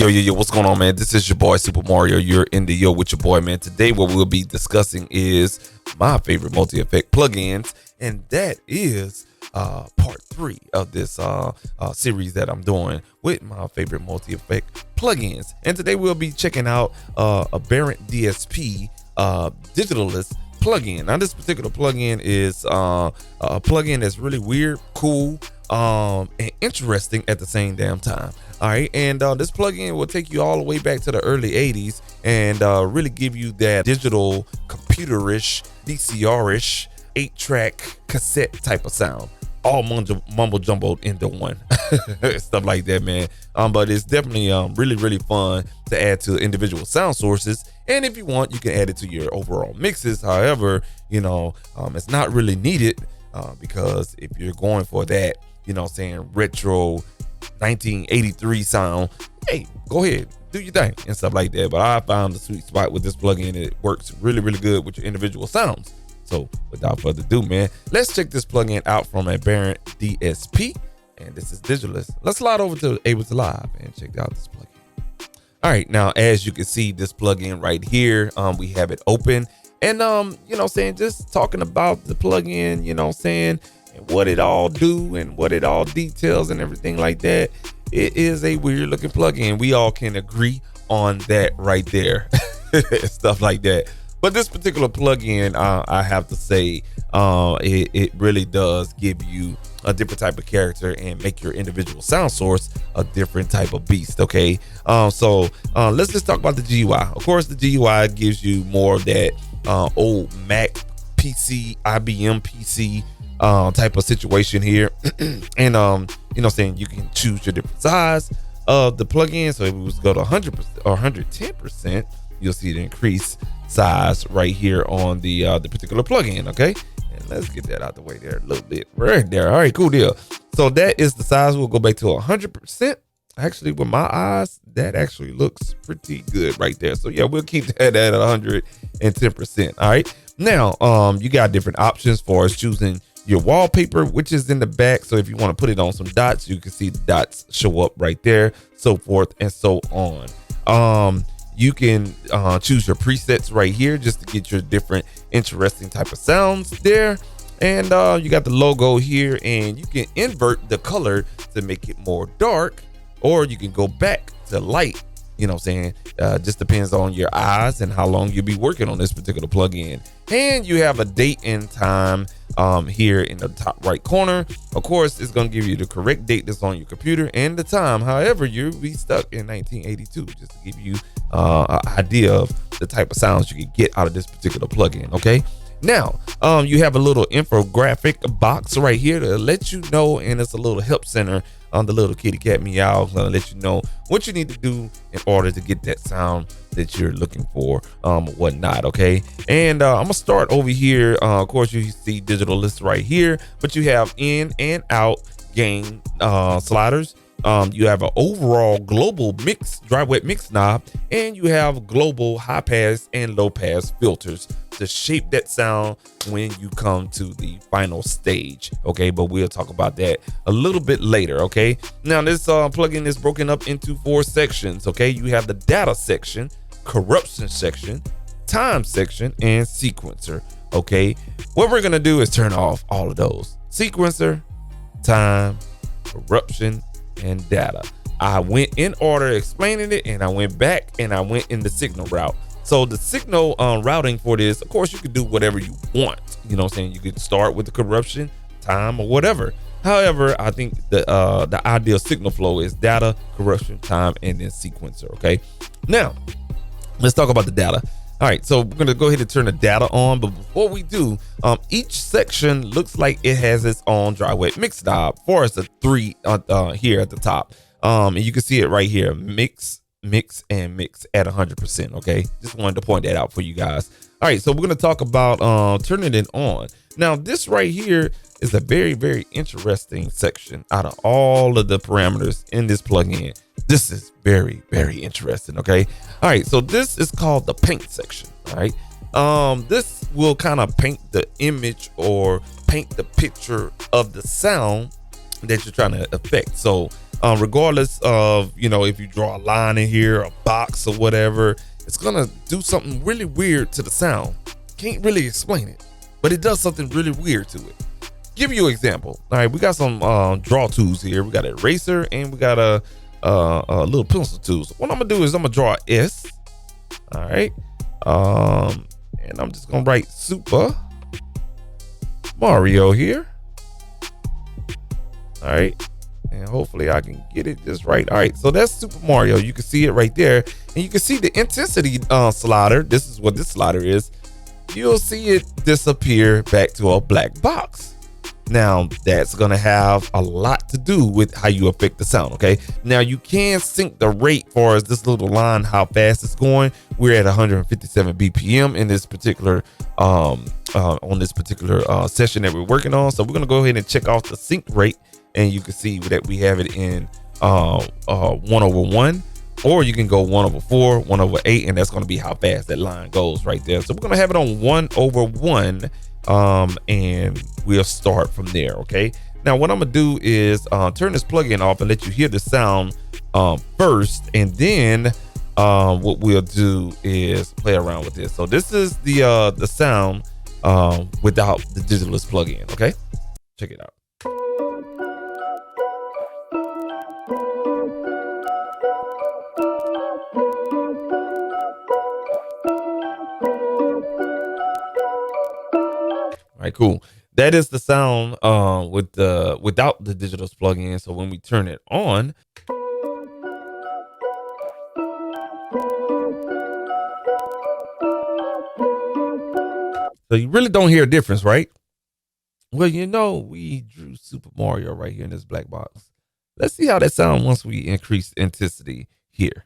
Yo, what's going on, man? This is your boy, Super Mario. You're in the Yo with your boy, man. Today, what we'll be discussing is my favorite MultiFX plugins, and that is part 3 of this series that I'm doing with my favorite MultiFX plugins. And today, we'll be checking out Aberrant DSP Digitalis plugin. Now, this particular plugin is a plugin that's really weird, cool, and interesting at the same damn time. All right, and this plugin will take you all the way back to the early 80s and really give you that digital computerish, VCR-ish, 8-track cassette type of sound, all mumble jumbled into one. Stuff like that, man. But it's definitely really fun to add to individual sound sources. And if you want, you can add it to your overall mixes. However, it's not really needed because if you're going for that, retro 1983 sound, hey, go ahead, do your thing and stuff like that. But I found the sweet spot with this plugin. It works really good with your individual sounds. So without further ado, man, let's check this plugin out from Aberrant DSP. And this is Digitalis. Let's slide over to Ableton Live and check out this plugin. All right, now as you can see, this plugin right here, we have it open, and just talking about the plugin, and what it all do and what it all details and everything like that. It is a weird looking plugin. We all can agree on that right there. Stuff like that. But this particular plugin, I have to say, it really does give you a different type of character and make your individual sound source a different type of beast. Okay, so let's just talk about the GUI. Of course, the GUI gives you more of that old Mac PC, IBM PC type of situation here. And you can choose your different size of the plugin. So if we was to go to 100% or 110%, you'll see the increased size right here on the particular plugin. Okay, and let's get that out the way there a little bit right there. All right, cool deal. So that is the size. We'll go back to 100%. Actually, with my eyes, that actually looks pretty good right there. So yeah, we'll keep that at 110%. All right, now you got different options for us choosing your wallpaper, which is in the back. So if you want to put it on some dots, you can see the dots show up right there, so forth and so on. You can choose your presets right here just to get your different interesting type of sounds there. And you got the logo here, and you can invert the color to make it more dark, or you can go back to light. Just depends on your eyes and how long you'll be working on this particular plugin. And you have a date and time here in the top right corner. Of course, it's going to give you the correct date that's on your computer and the time. However, you'll be stuck in 1982, just to give you an idea of the type of sounds you can get out of this particular plugin. Okay, now you have a little infographic box right here to let you know, and it's a little help center on the little kitty cat meow, gonna let you know what you need to do in order to get that sound that you're looking for, whatnot. Okay, and I'm gonna start over here. Of course, you see Digitalis right here, but you have in and out gain sliders. You have an overall global mix, dry wet mix knob, and you have global high pass and low pass filters to shape that sound when you come to the final stage. Okay, but we'll talk about that a little bit later. Okay, now this plugin is broken up into 4 sections. Okay, you have the data section, corruption section, time section, and sequencer. Okay, what we're gonna do is turn off all of those: sequencer, time, corruption, and data. I went in order explaining it, and I went back and I went in the signal route. So the signal routing for this, of course, you could do whatever you want. You could start with the corruption, time, or whatever. However, I think the ideal signal flow is data, corruption, time, and then sequencer. Okay, now let's talk about the data. All right, so we're gonna go ahead and turn the data on, but before we do, each section looks like it has its own dry wet mix knob. For us, the 3 here at the top, and you can see it right here: mix, and mix at 100%. Okay, just wanted to point that out for you guys. All right, so we're gonna talk about turning it on. Now, this right here is a very interesting section out of all of the parameters in this plugin. This is very interesting. Okay, all right, so this is called the paint section. All right, this will kind of paint the image or paint the picture of the sound that you're trying to affect. So regardless of, you know, if you draw a line in here, a box or whatever, it's gonna do something really weird to the sound. Can't really explain it, but it does something really weird to it. Give you an example. All right, we got some draw tools here. We got an eraser and we got a little pencil tool. So what I'm gonna do is I'm gonna draw a S. All right, and I'm just gonna write Supa Mario here. All right, and hopefully I can get it just right. All right, so that's Supa Mario. You can see it right there, and you can see the intensity slider. This is what this slider is. You'll see it disappear back to a black box. Now, that's gonna have a lot to do with how you affect the sound, okay? Now, you can sync the rate for as this little line, how fast it's going. We're at 157 BPM in this particular, on this particular session that we're working on. So we're gonna go ahead and check off the sync rate, and you can see that we have it in 1/1, or you can go 1/4, 1/8, and that's gonna be how fast that line goes right there. So we're gonna have it on 1/1. And we'll start from there. Okay, now what I'm gonna do is turn this plugin off and let you hear the sound first, and then what we'll do is play around with this. So this is the sound without the Digitalis plugin. Okay, check it out. All right, cool. That is the sound without the Digitalis plugin. So when we turn it on, so you really don't hear a difference, right? Well, you know, we drew Supa Mario right here in this black box. Let's see how that sounds once we increase intensity here.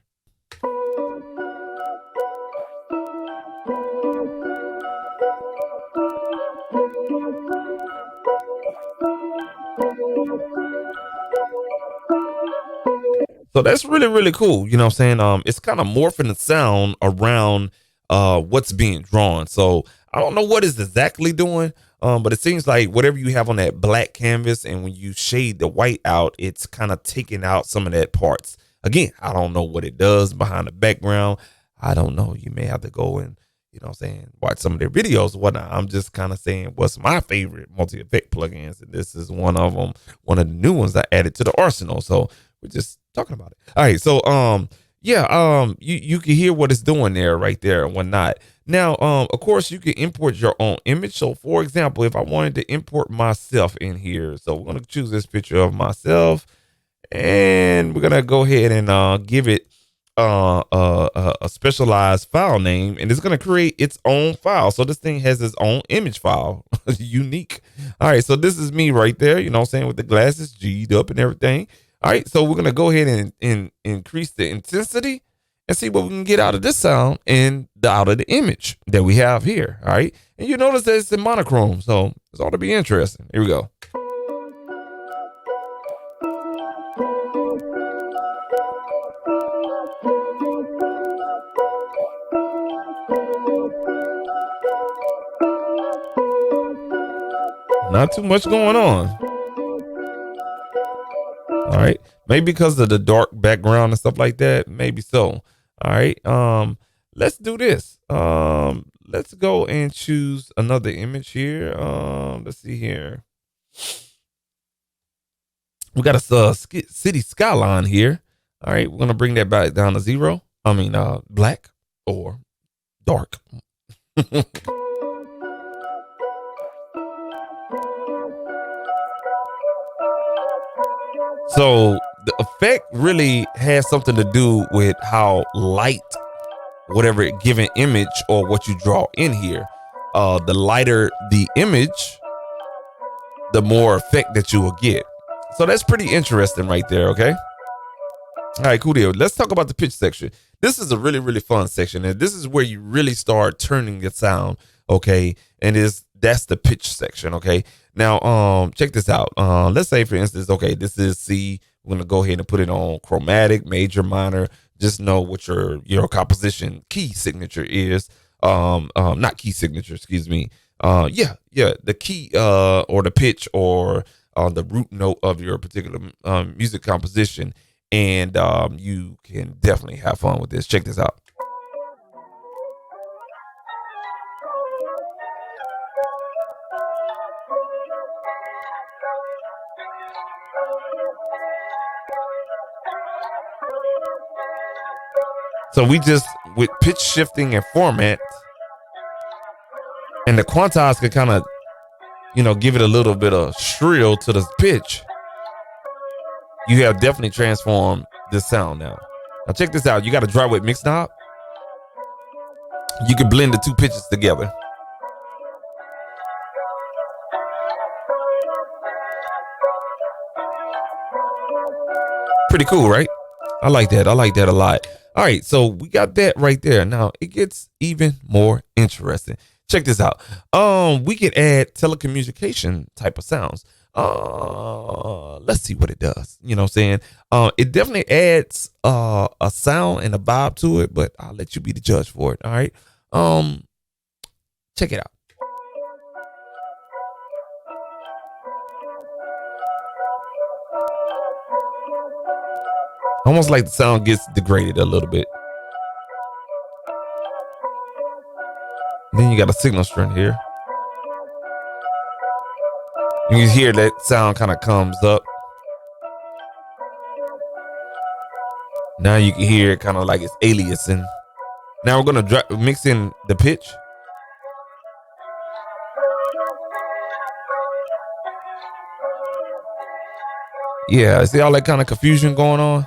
So that's really, really cool. You know what I'm saying? It's kind of morphing the sound around what's being drawn. So I don't know what it's exactly doing, but it seems like whatever you have on that black canvas, and when you shade the white out, it's kind of taking out some of that parts. Again, I don't know what it does behind the background. I don't know. You may have to go and, you know what I'm saying, watch some of their videos or whatnot. I'm just kind of saying what's my favorite multi-effect plugins, and this is one of them, one of the new ones I added to the arsenal. So we're just talking about it. All right, so you can hear what it's doing there, right there, and whatnot. Now, of course, you can import your own image. So, for example, if I wanted to import myself in here, so we're gonna choose this picture of myself, and we're gonna go ahead and give it a specialized file name, and it's gonna create its own file. So this thing has its own image file, unique. All right, so this is me right there. You know what I'm saying, with the glasses G'd up and everything. All right, so we're gonna go ahead and increase the intensity and see what we can get out of this sound and out of the image that we have here. All right, and you notice that it's in monochrome, so it's ought to be interesting. Here we go. Not too much going on. All right, maybe because of the dark background and stuff like that, maybe so. All right, let's do this. Let's go and choose another image here. Let's see here. We got a city skyline here. All right, we're gonna bring that back down to 0. I mean, black or dark. So the effect really has something to do with how light whatever given image or what you draw in here. The lighter the image, the more effect that you will get. So that's pretty interesting right there, okay? All right, cool deal. Let's talk about the pitch section. This is a really, really fun section, and this is where you really start turning the sound, okay? And that's the pitch section, okay? Now, check this out. Let's say, for instance, okay, this is C. We're gonna go ahead and put it on chromatic, major, minor. Just know what your composition key signature is. Not key signature, excuse me. The key or the pitch or the root note of your particular music composition, and you can definitely have fun with this. Check this out. So we just, with pitch shifting and format, and the quantize can kind of, give it a little bit of shrill to the pitch. You have definitely transformed this sound now. Now check this out. You got a dry wet mix knob. You can blend the two pitches together. Pretty cool, right? I like that. I like that a lot. All right, so we got that right there. Now it gets even more interesting. Check this out. We can add telecommunication type of sounds. Let's see what it does. You know what I'm saying? It definitely adds a sound and a vibe to it, but I'll let you be the judge for it. All right. Check it out. Almost like the sound gets degraded a little bit. Then you got a signal strength here. You can hear that sound kind of comes up. Now you can hear it kind of like it's aliasing. Now we're going to mix in the pitch. Yeah, see all that kind of confusion going on?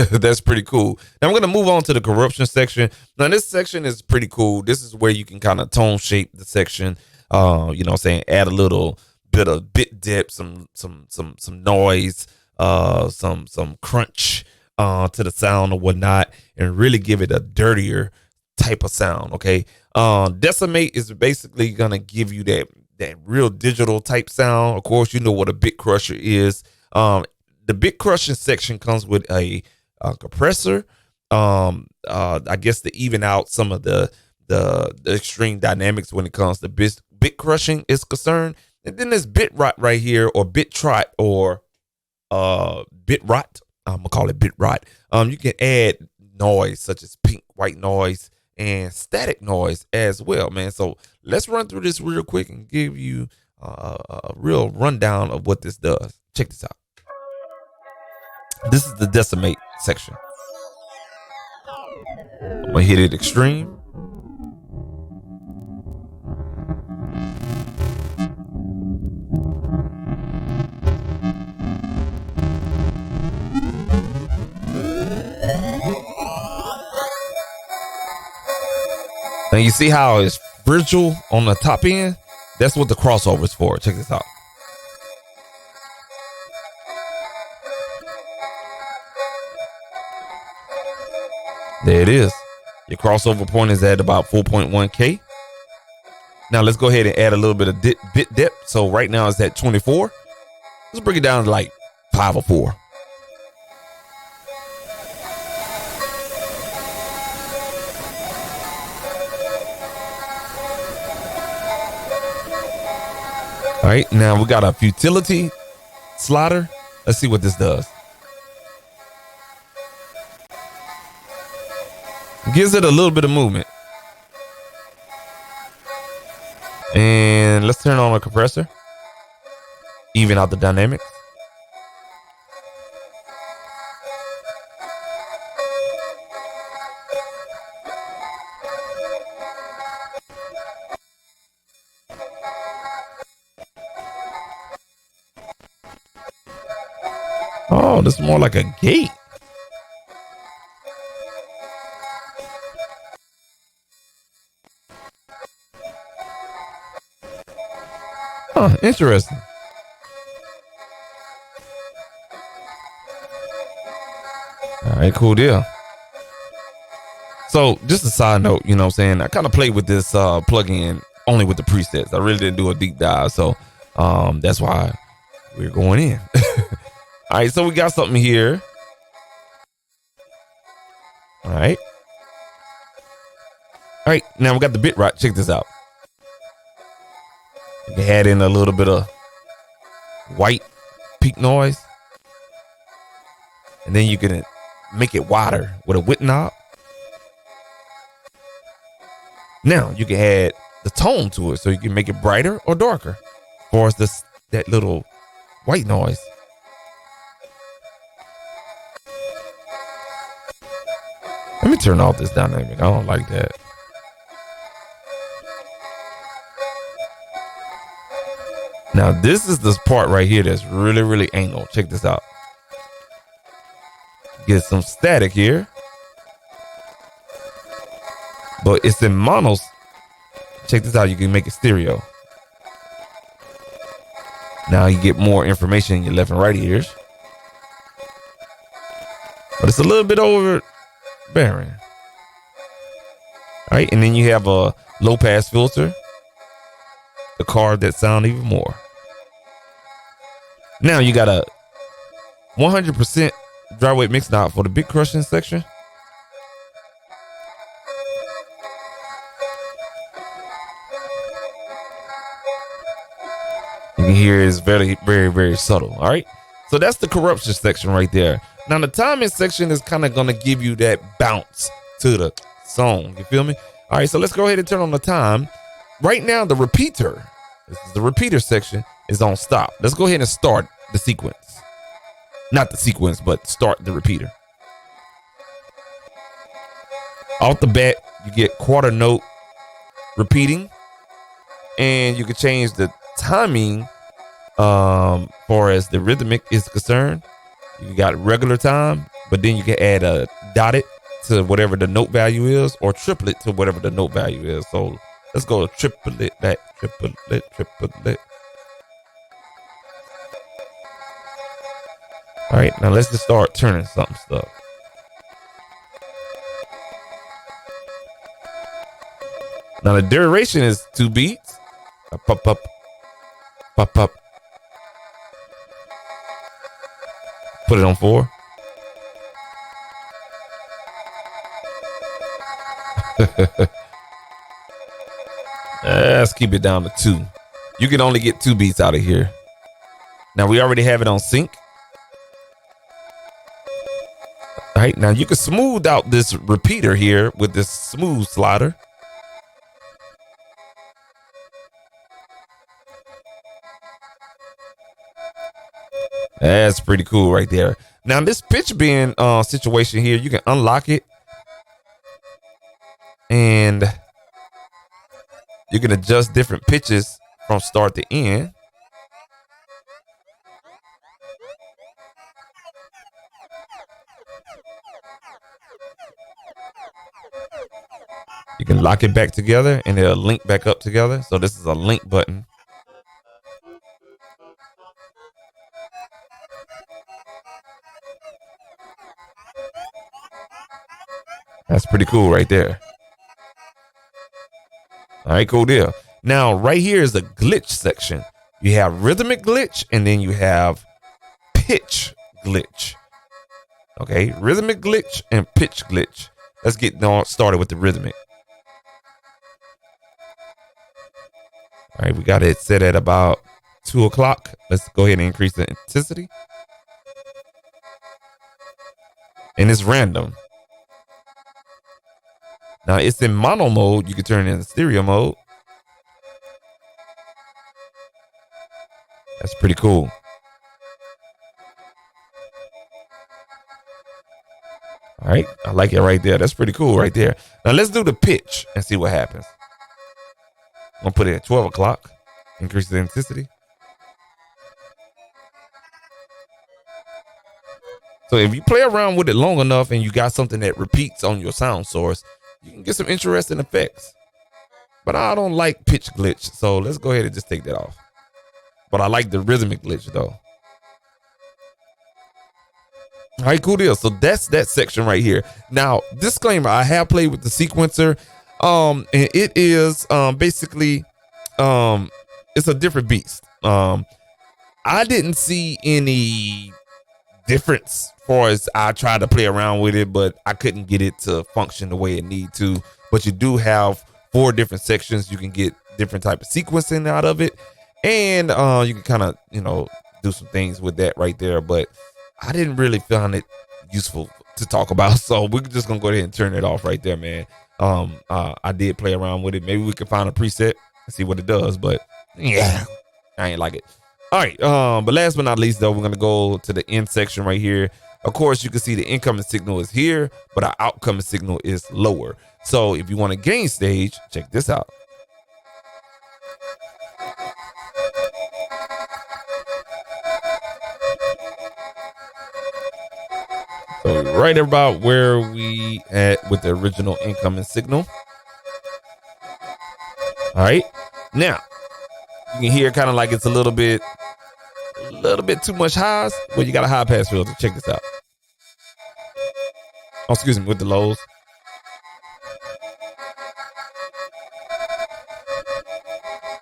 That's pretty cool. Now I'm going to move on to the corruption section. Now this section is pretty cool. This is where you can kind of tone shape the section. You know what I'm saying? Add a little bit of bit depth, some noise, some crunch to the sound or whatnot, and really give it a dirtier type of sound. Okay. Decimate is basically gonna give you that real digital type sound. Of course, you know what a bit crusher is. The bit crushing section comes with a compressor. I guess to even out some of the extreme dynamics when it comes to bit crushing is concerned. And then there's bit rot right here, or bit trot, or bit rot. I'm gonna call it bit rot. You can add noise such as pink, white noise, and static noise as well, man. So let's run through this real quick and give you a real rundown of what this does. Check this out. This is the decimate section. I'm gonna hit it extreme. Now you see how it's brittle on the top end? That's what the crossover is for. Check this out. There it is. Your crossover point is at about 4.1K. Now let's go ahead and add a little bit of bit depth. So right now it's at 24. Let's bring it down to like 5 or 4. All right, now we got a futility slider. Let's see what this does. Gives it a little bit of movement. And let's turn on a compressor. Even out the dynamics. Oh, this is more like a gate. Huh, interesting. All right, cool deal. So just a side note, you know what I'm saying? I kind of played with this plugin only with the presets. I really didn't do a deep dive. So that's why we're going in. All right, so we got something here. All right. All right, now we got the bit rot. Check this out. Again, can add in a little bit of white peak noise. And then you can make it wider with a width knob. Now you can add the tone to it, so you can make it brighter or darker. As far as that little white noise. Let me turn off this dynamic. I don't like that. Now this is this part right here that's really, really anal. Check this out. Get some static here. But it's in monos. Check this out. You can make it stereo. Now you get more information in your left and right ears. But it's a little bit overbearing. All right. And then you have a low pass filter to carve that sound even more. Now you got a 100% dry weight mix knob for the bit crushing section. You can hear it's very, very, very subtle. All right. So that's the corruption section right there. Now the timing section is kind of going to give you that bounce to the song. You feel me? All right. So let's go ahead and turn on the time. Right now, the repeater, this is the repeater section, is on stop. Let's go ahead and start the sequence. Not the sequence, but start the repeater. Off the bat, you get quarter note repeating, and you can change the timing far as the rhythmic is concerned. You got regular time, but then you can add a dotted to whatever the note value is, or triplet to whatever the note value is. So let's go to triplet that, triplet, triplet. All right, now let's just start turning some stuff. Now the duration is 2 beats. Pop, pop, pop, pop. Put it on 4. Let's keep it down to 2. You can only get 2 beats out of here. Now we already have it on sync. All right, now you can smooth out this repeater here with this smooth slider. That's pretty cool right there. Now this pitch bend situation here, you can unlock it, and you can adjust different pitches from start to end. You can lock it back together and it'll link back up together. So this is a link button. That's pretty cool right there. All right, cool deal. Now, right here is the glitch section. You have rhythmic glitch, and then you have pitch glitch. Okay, rhythmic glitch and pitch glitch. Let's get started with the rhythmic. All right, we got it set at about 2 o'clock. Let's go ahead and increase the intensity. And it's random. Now it's in mono mode. You can turn it into stereo mode. That's pretty cool. All right, I like it right there. That's pretty cool right there. Now let's do the pitch and see what happens. I'm gonna put it at 12 o'clock. Increase the intensity. So if you play around with it long enough and you got something that repeats on your sound source, you can get some interesting effects. But I don't like pitch glitch, so let's go ahead and just take that off. But I like the rhythmic glitch though. All right, cool deal. So that's that section right here. Now, disclaimer, I have played with the sequencer. And it is basically it's a different beast. I didn't see any difference as far as I tried to play around with it, but I couldn't get it to function the way it need to. But you do have 4 different sections. You can get different type of sequencing out of it. And you can kind of, do some things with that right there. But I didn't really find it useful to talk about. So we're just going to go ahead and turn it off right there, man. I did play around with it. Maybe we can find a preset and see what it does. But yeah, I ain't like it. All right. But last but not least, though, we're going to go to the end section right here. Of course, you can see the incoming signal is here, but our outcoming signal is lower. So if you want to gain stage, check this out. So right about where we at with the original incoming signal. All right. Now, you can hear kind of like it's a little bit too much highs. Well, you got a high pass filter. Check this out. Oh, excuse me, with the lows.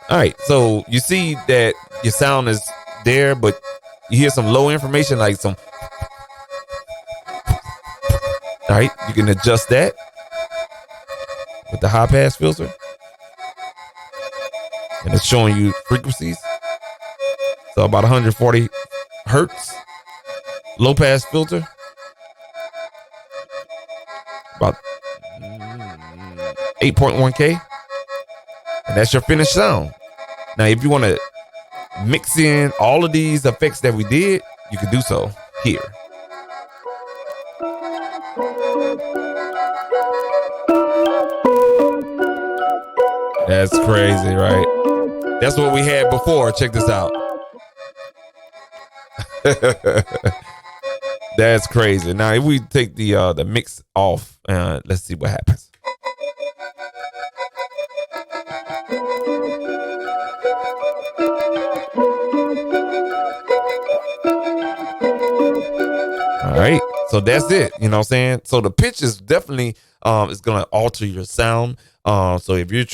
All right, so you see that your sound is there, but you hear some low information, like some. All right, you can adjust that with the high pass filter, and it's showing you frequencies. So about 140 hertz. Low pass filter, about 8.1K, and that's your finished sound. Now, if you want to mix in all of these effects that we did, you can do so here. That's crazy, right? That's what we had before. Check this out. That's crazy. Now, if we take the mix off, let's see what happens. All right, so that's it. You know what I'm saying? So the pitch is definitely is gonna alter your sound. So if you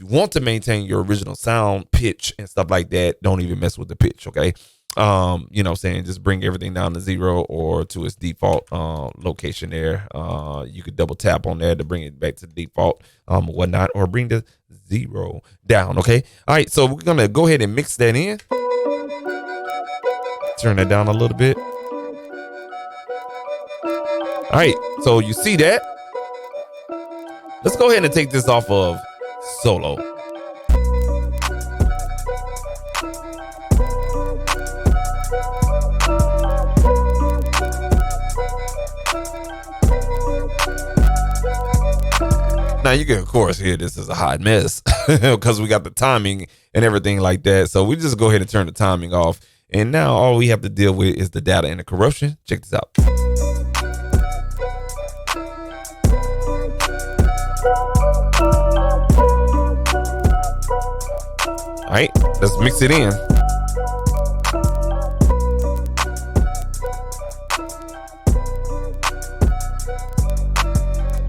want to maintain your original sound pitch and stuff like that, don't even mess with the pitch. Okay. You know what I'm saying? Just bring everything down to 0 or to its default location there. You could double tap on there to bring it back to the default or whatnot, or bring the 0 down. Okay. All right. So we're gonna go ahead and mix that in. Turn that down a little bit. All right, so you see that? Let's go ahead and take this off of solo. Now you can of course hear this is a hot mess because we got the timing and everything like that. So we just go ahead and turn the timing off. And now all we have to deal with is the data and the corruption. Check this out. All right, let's mix it in.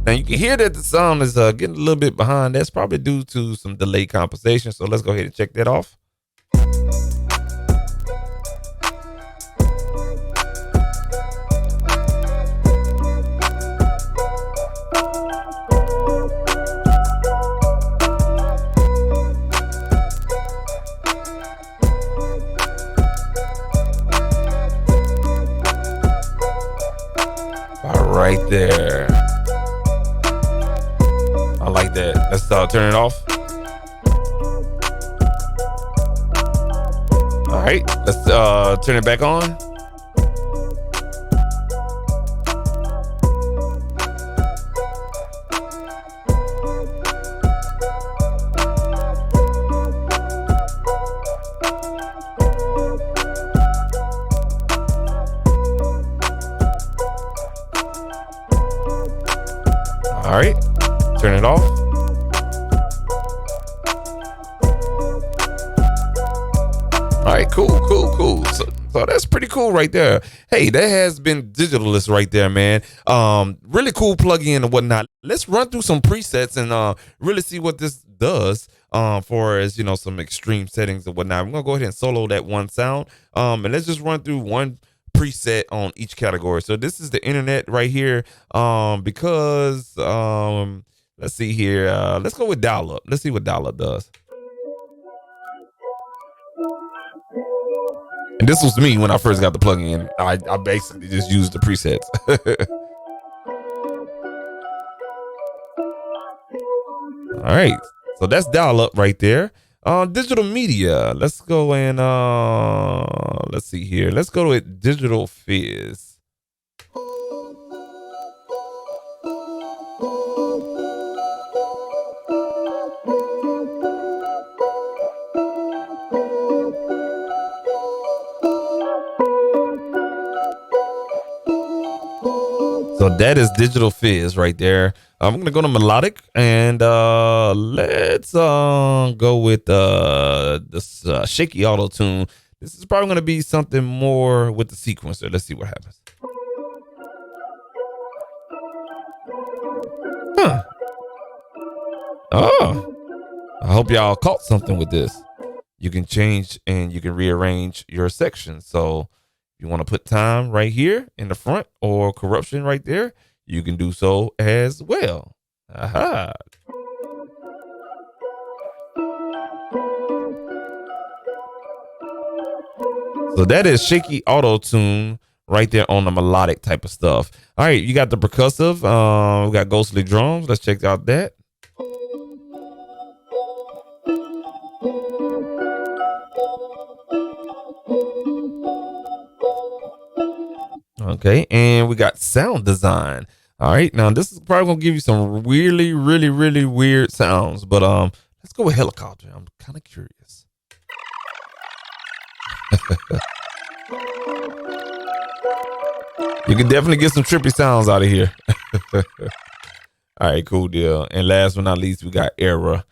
Now you can hear that the sound is getting a little bit behind. That's probably due to some delay compensation. So let's go ahead and check that off. Right there. I like that. Let's turn it off. All right, let's turn it back on. All right, turn it off. All right, cool. So that's pretty cool right there. Hey, that has been Digitalis right there, man. Really cool plugin and whatnot. Let's run through some presets and really see what this does for as some extreme settings and whatnot. I'm gonna go ahead and solo that one sound. And let's just run through one preset on each category. So this is the internet right here. Because let's see here. Let's go with dial up. Let's see what dial up does. And this was me when I first got the plugin. I basically just used the presets. All right, so that's dial up right there. Digital media. Let's go and let's see here. Let's go to it. Digital Fizz. So that is Digital Fizz right there. I'm gonna go to melodic and let's go with this shaky auto tune. This is probably gonna be something more with the sequencer. Let's see what happens. Huh. Oh, I hope y'all caught something with this. You can change and you can rearrange your sections. So you want to put time right here in the front or corruption right there, you can do so as well. Aha. So that is shaky auto tune right there on the melodic type of stuff. All right, you got the percussive. We got ghostly drums. Let's check out that. Okay, and we got sound design. All right, now this is probably gonna give you some really weird sounds, but let's go with helicopter. I'm kind of curious. You can definitely get some trippy sounds out of here. All right, cool deal. And last but not least, we got error.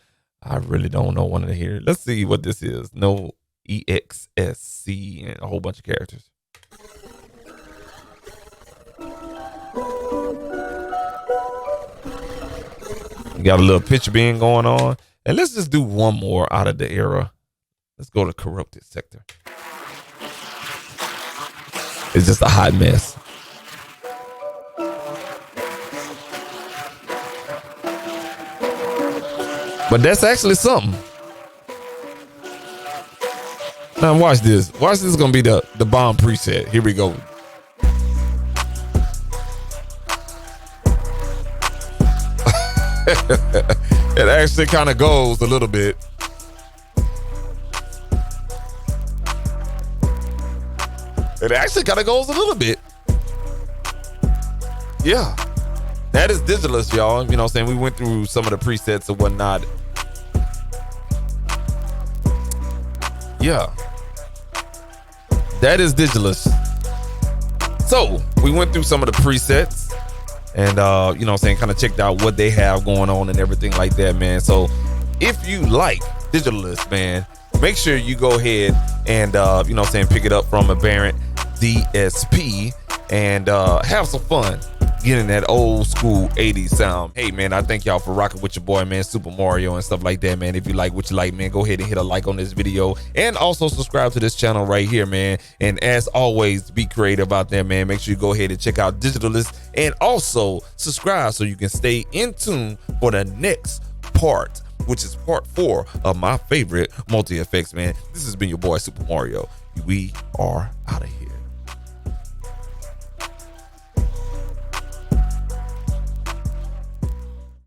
I really don't know one of the here. Let's see what this is. No EXSC and a whole bunch of characters. You got a little picture being going on. And let's just do one more out of the era. Let's go to corrupted sector. It's just a hot mess. But that's actually something. Now watch this. Watch this is gonna be the bomb preset. Here we go. It actually kind of goes a little bit. It actually kind of goes a little bit. Yeah. That is Digitalis, y'all. You know what I'm saying? We went through some of the presets and whatnot. Yeah. That is Digitalis. So, we went through some of the presets. And, you know what I'm saying, kind of checked out what they have going on and everything like that, man. So if you like Digitalis, man, make sure you go ahead and, you know what I'm saying, pick it up from Aberrant DSP and have some fun getting that old school 80s sound. Hey, man, I thank y'all for rocking with your boy, man, Super Mario and stuff like that, man. If you like what you like, man, go ahead and hit a like on this video and also subscribe to this channel right here, man. And as always, be creative out there, man. Make sure you go ahead and check out Digitalis and also subscribe so you can stay in tune for the next part, which is part 4 of my favorite MultiFX, man. This has been your boy, Super Mario. We are out of here.